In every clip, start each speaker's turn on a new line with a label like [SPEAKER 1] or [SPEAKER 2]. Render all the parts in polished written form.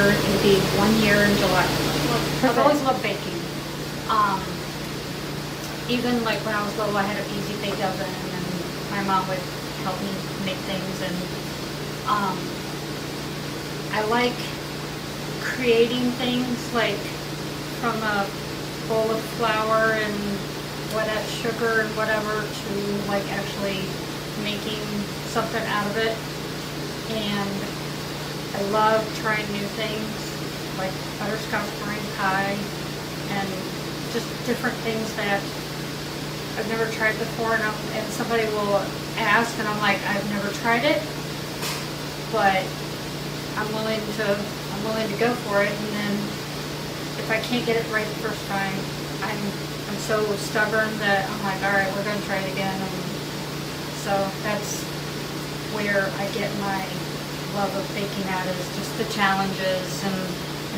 [SPEAKER 1] year. It'll be 1 year in July. I've always loved baking. Even like when I was little, I had an easy bake oven, and my mom would help me make things. And I like creating things, like from a bowl of flour and sugar and whatever, to like actually making something out of it. And I love trying new things like butterscotch meringue pie and just different things that I've never tried before, and somebody will ask and I'm like, I've never tried it, but I'm willing to go for it. And then if I can't get it right the first time, I'm so stubborn that I'm like, all right, we're going to try it again. And so that's where I get my love of baking at, is just the challenges and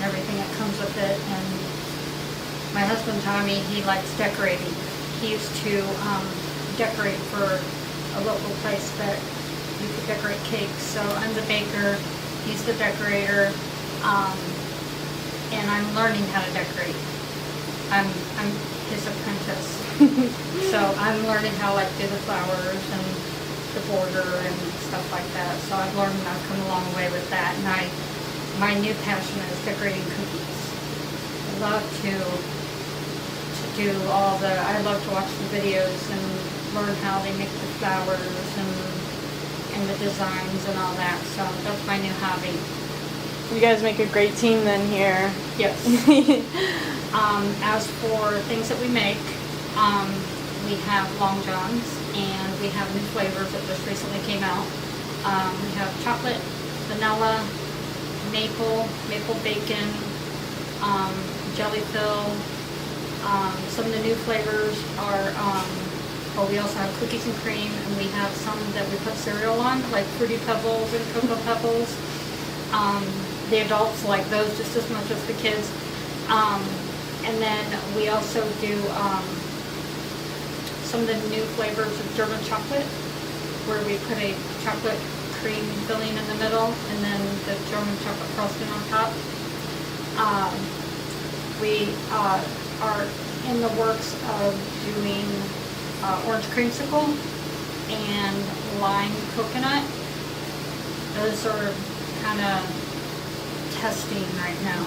[SPEAKER 1] everything that comes with it. And my husband Tommy, he likes decorating. He used to decorate for a local place that you could decorate cakes. So I'm the baker, he's the decorator, and I'm learning how to decorate. I'm his apprentice. So I'm learning how to do the flowers and the border and stuff like that. So I've learned, I've come a long way with that. And my new passion is decorating cookies. I love to do I love to watch the videos and learn how they make the flowers and the designs and all that. So that's my new hobby.
[SPEAKER 2] You guys make a great team then here.
[SPEAKER 1] Yes. As for things that we make, we have Long Johns, and we have new flavors that just recently came out. We have chocolate, vanilla, maple bacon, jelly fill. Some of the new flavors are, we also have cookies and cream, and we have some that we put cereal on, like Fruity Pebbles and Cocoa Pebbles. The adults like those just as much as the kids. And then we also do some of the new flavors of German chocolate, where we put a chocolate cream filling in the middle and then the German chocolate frosting on top. We are in the works of doing orange creamsicle and lime coconut. Those are kind of testing right now.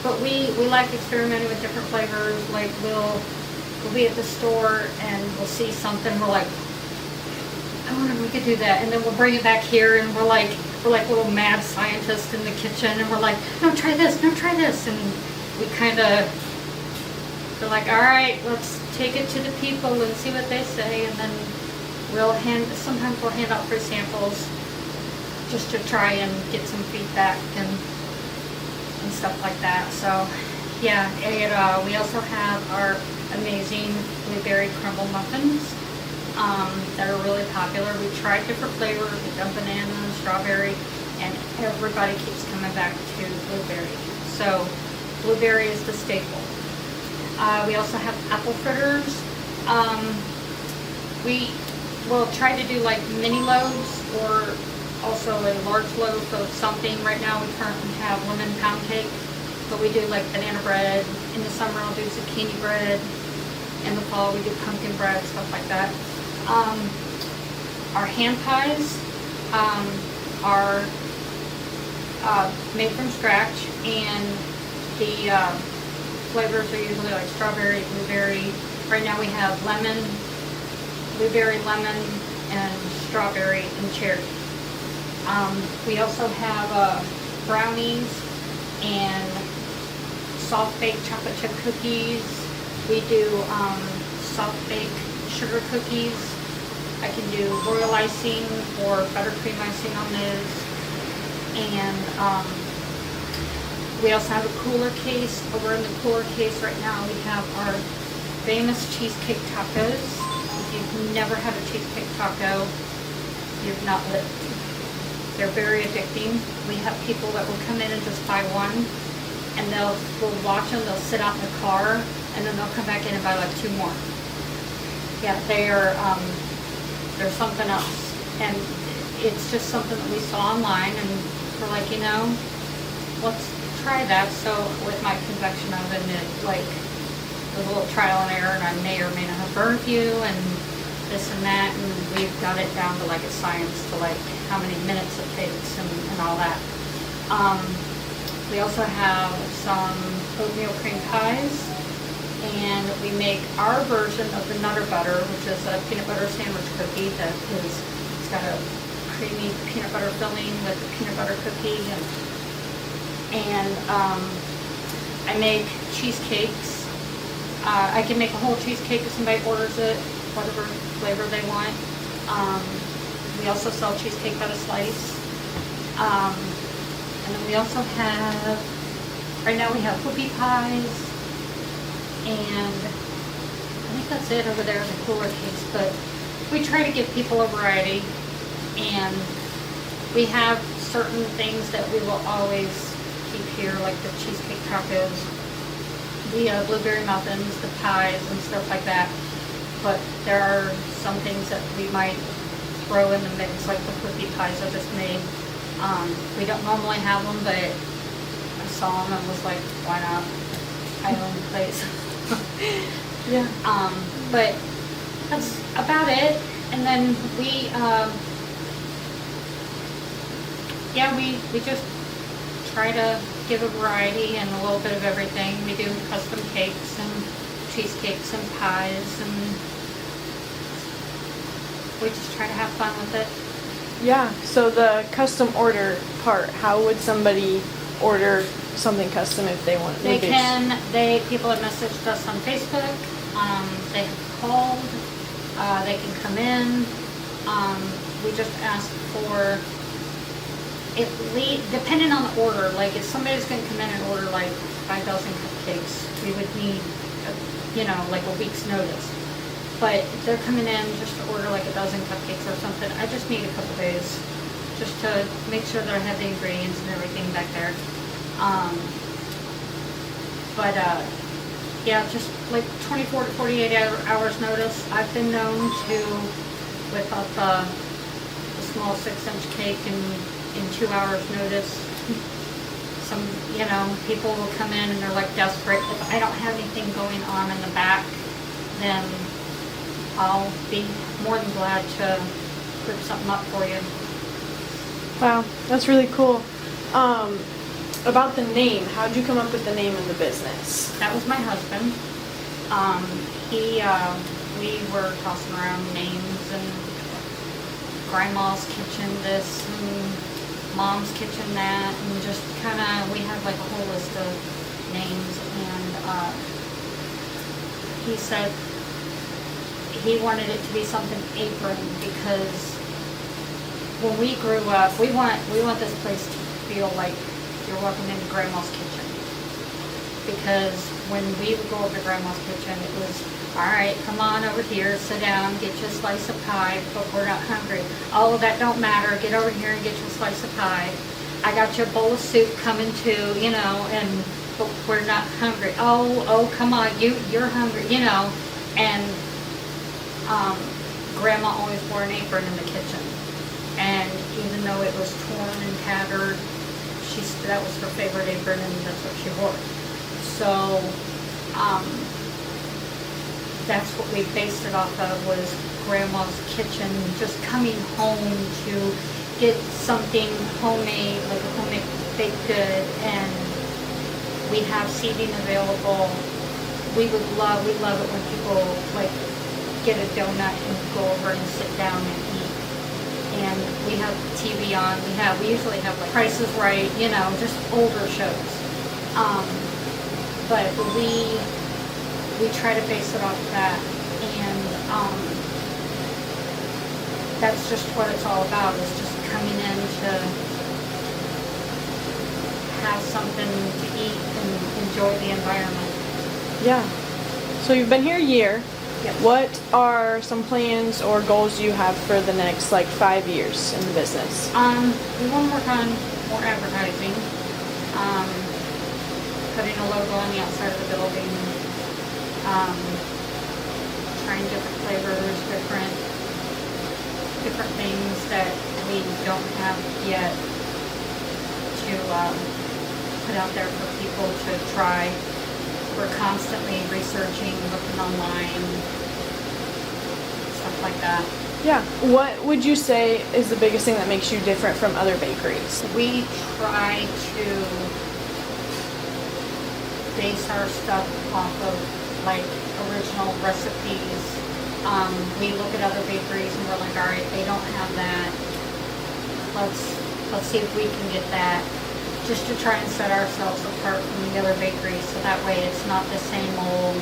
[SPEAKER 1] But we like experimenting with different flavors. Like we'll be at the store and we'll see something, we're like, I wonder if we could do that, and then we'll bring it back here and we're like little mad scientists in the kitchen, and we're like, no, try this, and we kind of, they're like, all right, let's take it to the people and see what they say. And then sometimes we'll hand out free samples just to try and get some feedback and stuff like that. So yeah, we also have our amazing blueberry crumble muffins that are really popular. We tried different flavors. We've done banana and strawberry, and everybody keeps coming back to blueberry. So blueberry is the staple. We also have apple fritters. We will try to do like mini loaves, or also a large loaf of something. Right now we currently have lemon pound cake, but we do like banana bread. In the summer I'll do zucchini bread. In the fall we do pumpkin bread, stuff like that. Our hand pies are made from scratch, and the flavors are usually like strawberry, blueberry. Right now we have lemon, blueberry lemon, and strawberry and cherry. We also have brownies and soft baked chocolate chip cookies. We do soft baked sugar cookies. I can do royal icing or buttercream icing on those. And we also have a cooler case. Over in the cooler case right now we have our famous cheesecake tacos. If you've never had a cheesecake taco, you've not lived. They're very addicting. We have people that will come in and just buy one, and we'll watch them. They'll sit out in the car, and then they'll come back in and buy like 2 more. Yeah, they're something else, and it's just something that we saw online, and we're like, you know, let's try that. So with my convection oven, it like was a little trial and error, and I may or may not have burned you and this and that, and we've got it down to like a science to like how many minutes it takes and all that. We also have some oatmeal cream pies, and we make our version of the Nutter Butter, which is a peanut butter sandwich cookie that is, it's got a creamy peanut butter filling with a peanut butter cookie, and I make cheesecakes. I can make a whole cheesecake if somebody orders it, whatever flavor they want. We also sell cheesecake by the slice. And then we also have, right now we have whoopie pies, and I think that's it over there in the cooler case, but we try to give people a variety, and we have certain things that we will always keep here, like the cheesecake tacos, the blueberry muffins, the pies, and stuff like that. But there are some things that we might throw in the mix, like the whoopie pies I just made. We don't normally have them, but I saw them and was like, why not? I own the place.
[SPEAKER 2] Yeah.
[SPEAKER 1] But that's about it. And then we, we just try to give a variety and a little bit of everything. We do custom cakes and cheesecakes and pies, and we just try to have fun with it.
[SPEAKER 2] Yeah, so the custom order part, how would somebody order something custom if they want?
[SPEAKER 1] They can, people have messaged us on Facebook, they have called, they can come in. We just ask for, depending on the order, like if somebody's gonna come in and order like 5 dozen cupcakes, we would need, like a week's notice. But if they're coming in just to order like a dozen cupcakes or something, I just need a couple days just to make sure that I have the ingredients and everything back there. Just like 24 to 48 hours notice. I've been known to whip up a small 6-inch cake in 2 hours notice. Some, people will come in and they're like desperate. If I don't have anything going on in the back, then I'll be more than glad to whip something up for you.
[SPEAKER 2] Wow, that's really cool. About the name, how did you come up with the name of the business?
[SPEAKER 1] That was my husband. We were tossing around names, and Grandma's Kitchen this, and Mom's Kitchen that, and just kind of, we had like a whole list of names, and he said he wanted it to be something apron, because when we grew up, we want this place to feel like you're walking into Grandma's Kitchen. Because when we would go over to Grandma's Kitchen, it was, all right, come on over here, sit down, get you a slice of pie, but we're not hungry. All of that don't matter. Get over here and get you a slice of pie. I got you a bowl of soup coming too, but we're not hungry. Oh, come on, you're hungry, and Grandma always wore an apron in the kitchen, and even though it was torn and tattered, that was her favorite apron, and that's what she wore. So that's what we based it off of, was Grandma's Kitchen, just coming home to get something homemade, like a homemade baked good, and we have seating available. We love it when people like get a donut and go over and sit down and eat. And we have TV on. We usually have like Price is Right, just older shows. But we try to base it off that, and that's just what it's all about. Is just coming in to have something to eat and enjoy the environment.
[SPEAKER 2] Yeah. So you've been here a year.
[SPEAKER 1] Yes.
[SPEAKER 2] What are some plans or goals you have for the next 5 years in the business?
[SPEAKER 1] We want to work on more advertising, putting a logo on the outside of the building, trying different flavors, different things that we don't have yet, to put out there for people to try. We're constantly researching, looking online, stuff like that.
[SPEAKER 2] Yeah. What would you say is the biggest thing that makes you different from other bakeries?
[SPEAKER 1] We try to base our stuff off of like original recipes. We look at other bakeries and we're like, all right, they don't have that. Let's see if we can get that. Just to try and set ourselves apart from the other bakeries, so that way it's not the same old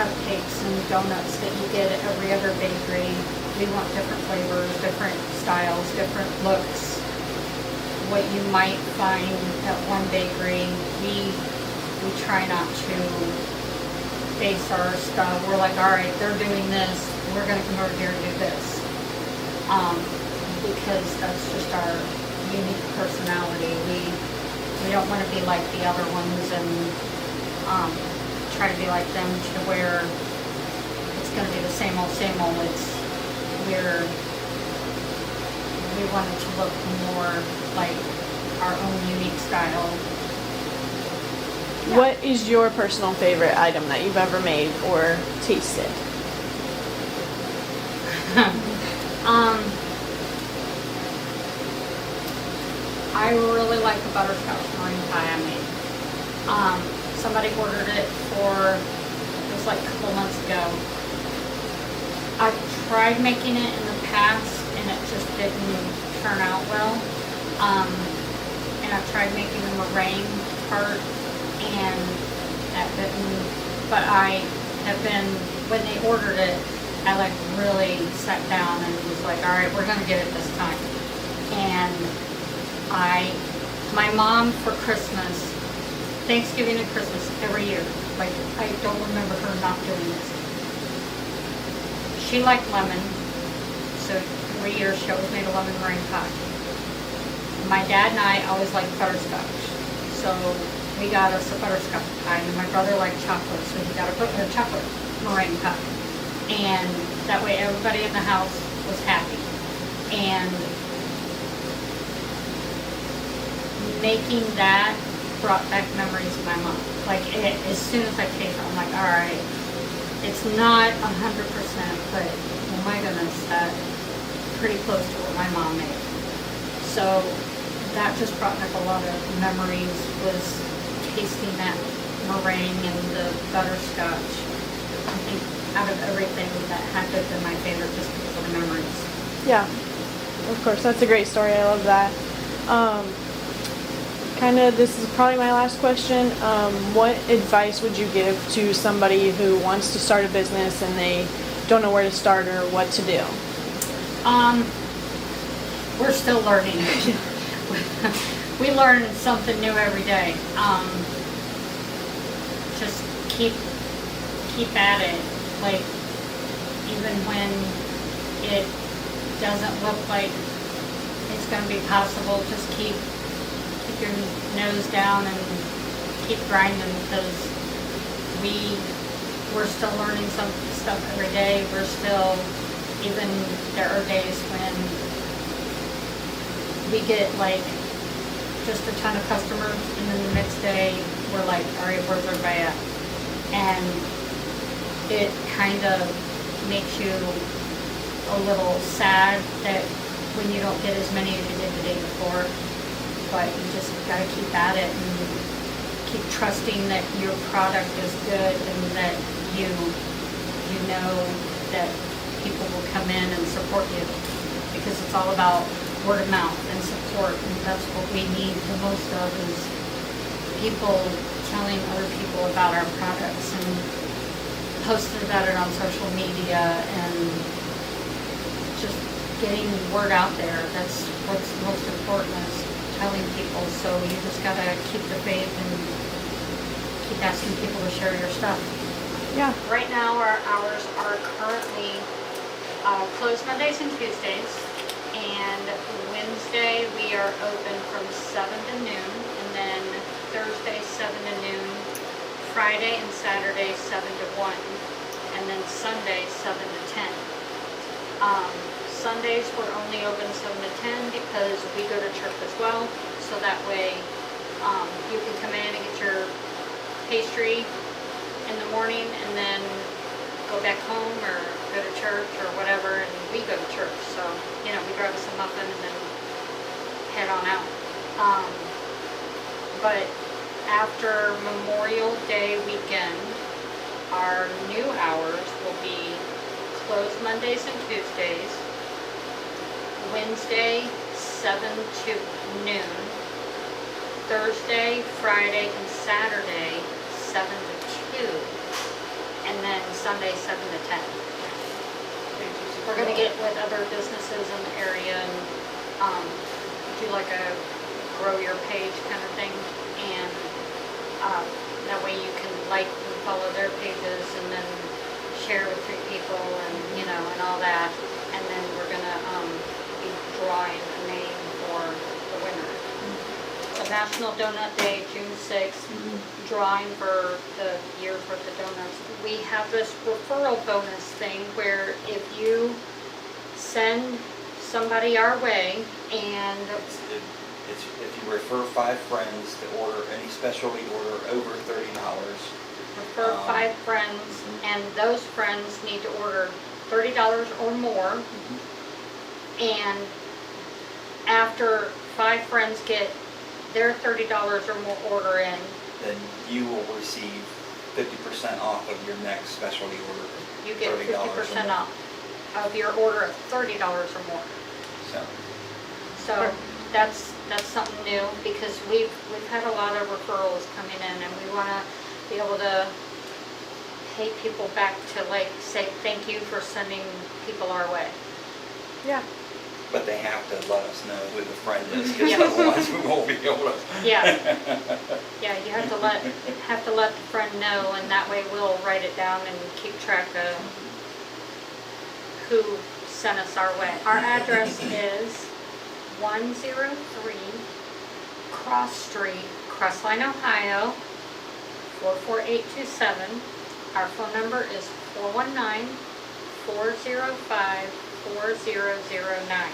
[SPEAKER 1] cupcakes and donuts that you get at every other bakery. We want different flavors, different styles, different looks. What you might find at one bakery, we try not to base our stuff. We're like, all right, they're doing this, we're gonna come over here and do this. Because that's just our unique personality. We don't want to be like the other ones and try to be like them to where it's going to be the same old, same old. We want it to look more like our own unique style. Yeah.
[SPEAKER 2] What is your personal favorite item that you've ever made or tasted?
[SPEAKER 1] I really like the butterscotch meringue pie I made. Somebody ordered it it was like a couple months ago. I tried making it in the past and it just didn't turn out well. And I tried making the meringue part and that didn't, but I have been, when they ordered it, I like really sat down and was like, all right, we're gonna get it this time. And my mom for Christmas, Thanksgiving and Christmas every year, like I don't remember her not doing this. She liked lemon, so every year she always made a lemon meringue pie. My dad and I always liked butterscotch, so we got us a butterscotch pie, and my brother liked chocolate, so he got a chocolate meringue pie. And that way everybody in the house was happy. And making that brought back memories of my mom. Like as soon as I tasted it, I'm like, all right, it's not 100%, but oh my goodness, that's pretty close to what my mom made. So that just brought back a lot of memories, was tasting that meringue and the butterscotch. I think out of everything, that had to have been my favorite just because of the memories.
[SPEAKER 2] Yeah, of course, that's a great story. I love that. This is probably my last question. What advice would you give to somebody who wants to start a business and they don't know where to start or what to do?
[SPEAKER 1] We're still learning. We learn something new every day. Just keep at it. Like, even when it doesn't look like it's going to be possible, just keep your nose down and keep grinding, because we're still learning some stuff every day. We're still, even there are days when we get like just a ton of customers, and then the next day we're like, all right, where's everybody at? And it kind of makes you a little sad that when you don't get as many as you did the day before. But you just gotta keep at it and keep trusting that your product is good and that you know that people will come in and support you, because it's all about word of mouth and support, and that's what we need the most of, is people telling other people about our products and posting about it on social media and just getting word out there. That's what's most important, is telling people. So you just gotta keep the faith and keep asking people to share your stuff.
[SPEAKER 2] Yeah.
[SPEAKER 1] Right now our hours are currently closed Mondays and Tuesdays, and Wednesday we are open from 7 to noon, and then Thursday 7 to noon, Friday and Saturday 7 to 1, and then Sunday 7 to 10. Sundays we're only open 7 to 10 because we go to church as well, so that way you can come in and get your pastry in the morning and then go back home or go to church or whatever, and we go to church, so, you know, we grab us a muffin and then head on out. But after Memorial Day weekend, our new hours will be closed Mondays and Tuesdays, Wednesday 7 to noon, Thursday, Friday, and Saturday 7 to 2, and then Sunday 7 to 10. We're gonna get with other businesses in the area and do like a grow your page kind of thing, and that way you can like and follow their pages and then share with 3 people and, you know, and all that. And then we're gonna be drawing a name for the winner. So National Donut Day, June 6th, drawing for the year's worth of donuts. We have this referral bonus thing where if you send somebody our way and
[SPEAKER 3] It's if you refer 5 friends to order any specialty order over $30.
[SPEAKER 1] refer 5 friends, and those friends need to order $30 or more. And after 5 friends get their $30 or more order in,
[SPEAKER 3] Then you will receive 50% off of your next specialty order.
[SPEAKER 1] you get
[SPEAKER 3] $30 or
[SPEAKER 1] 50%
[SPEAKER 3] more.
[SPEAKER 1] off of your order of $30 or more.
[SPEAKER 3] So,
[SPEAKER 1] So that's something new, because we've had a lot of referrals coming in, and we want to be able to pay people back to, like, say thank you for sending people our way.
[SPEAKER 2] Yeah.
[SPEAKER 3] but they have to let us know who the friend is, because
[SPEAKER 1] Yeah.
[SPEAKER 3] otherwise we won't be able to.
[SPEAKER 1] Yeah. Yeah, you have to let the friend know, and that way we'll write it down and keep track of who sent us our way. Our address is 103 Cross Street, Crestline, Ohio, 44827. Our phone number is 419-405-4009.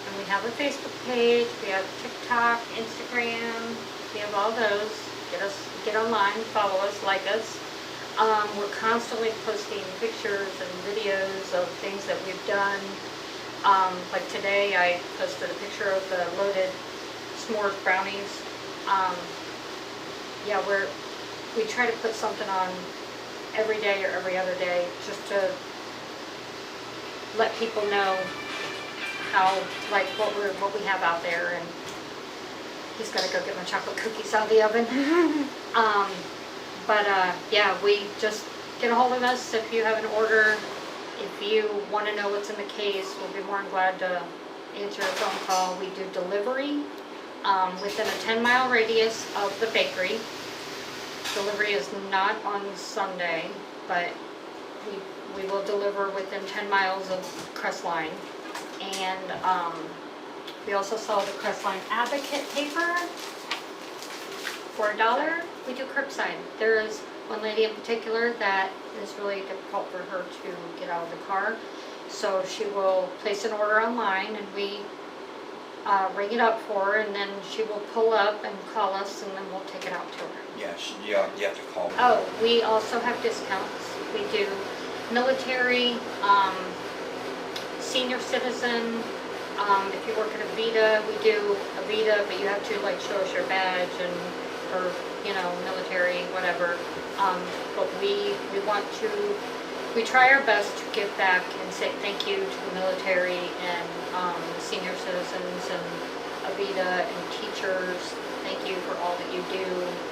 [SPEAKER 1] And we have a Facebook page, we have TikTok, Instagram, we have all those. Get online, follow us, like us. We're constantly posting pictures and videos of things that we've done. Like today, I posted a picture of the loaded s'mores brownies. Yeah, we try to put something on every day or every other day, just to let people know how, like, what we have out there. And just gotta go get my chocolate cookies out of the oven. Yeah, we just get a hold of us if you have an order. If you want to know what's in the case, we'll be more than glad to answer a phone call. We do delivery within a 10-mile radius of the bakery. Delivery is not on Sunday, but we will deliver within 10 miles of Crestline. And we also sell the Crestline Advocate paper for $1. We do curbside. There is one lady in particular that is really difficult for her to get out of the car. So she will place an order online, and we ring it up for her, and then she will pull up and call us, and then we'll take it out to her.
[SPEAKER 3] Yeah, you have to call.
[SPEAKER 1] Oh, we also have discounts. We do military, senior citizen. If you work at Avita, we do Avita, but you have to, like, show us your badge or military, whatever. But we try our best to give back and say thank you to the military and senior citizens and Avita and teachers. Thank you for all that you do.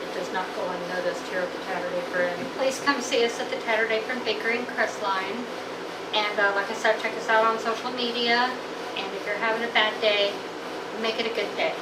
[SPEAKER 1] It does not go unnoticed here at the Tattered Apron. Please come see us at the Tattered Apron Bakery in Crestline. And like I said, check us out on social media. And if you're having a bad day, make it a good day.